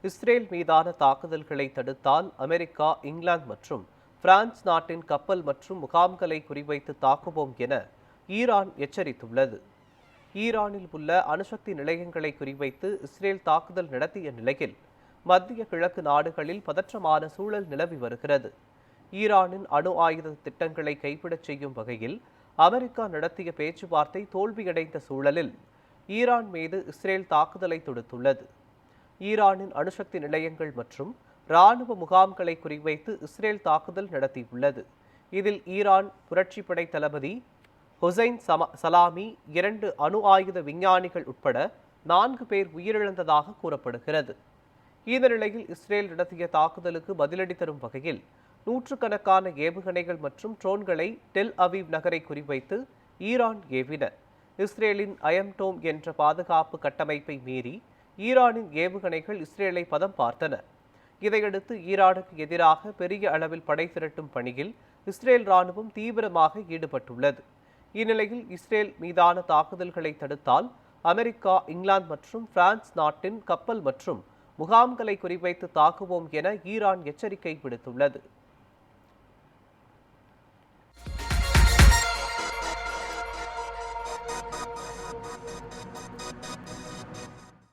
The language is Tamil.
இஸ்ரேல் மீதான தாக்குதல்களை தடுத்தால் அமெரிக்கா, இங்கிலாந்து மற்றும் பிரான்ஸ் நாட்டின் கப்பல் மற்றும் முகாம்களை குறிவைத்து தாக்குவோம் என ஈரான் எச்சரித்துள்ளது. ஈரானில் உள்ள அணுசக்தி நிலையங்களை குறிவைத்து இஸ்ரேல் தாக்குதல் நடத்திய நிலையில் மத்திய கிழக்கு நாடுகளில் பதற்றமான சூழல் நிலவி வருகிறது. ஈரானின் அணு ஆயுத திட்டங்களை கைவிடச் செய்யும் வகையில் அமெரிக்கா நடத்திய பேச்சுவார்த்தை தோல்வியடைந்த சூழலில் ஈரான் மீது இஸ்ரேல் தாக்குதலை தொடுத்துள்ளது. ஈரானின் அணுசக்தி நிலையங்கள் மற்றும் இராணுவ முகாம்களை குறிவைத்து இஸ்ரேல் தாக்குதல் நடத்தியுள்ளது. இதில் ஈரான் புரட்சிப்படை தளபதி ஹுசைன் சலாமி, 2 அணு ஆயுத விஞ்ஞானிகள் உட்பட 4 பேர் உயிரிழந்ததாக கூறப்படுகிறது. இந்த நிலையில் இஸ்ரேல் நடத்திய தாக்குதலுக்கு பதிலடி தரும் வகையில் நூற்றுக்கணக்கான ஏவுகணைகள் மற்றும் ட்ரோன்களை டெல் அவீவ் நகரை குறிவைத்து ஈரான் ஏவின. இஸ்ரேலின் அயம்டோம் என்ற பாதுகாப்பு கட்டமைப்பை மீறி ஈரானின் ஏவுகணைகள் இஸ்ரேலை பதம் பார்த்தன. இதையடுத்து ஈரானுக்கு எதிராக பெரிய அளவில் படை திரட்டும் பணியில் இஸ்ரேல் ராணுவம் தீவிரமாக ஈடுபட்டுள்ளது. இந்நிலையில் இஸ்ரேல் மீதான தாக்குதல்களை தடுத்தால் அமெரிக்கா, இங்கிலாந்து மற்றும் பிரான்ஸ் நாட்டின் கப்பல் மற்றும் முகாம்களை குறிவைத்து தாக்குவோம் என ஈரான் எச்சரிக்கை விடுத்துள்ளது.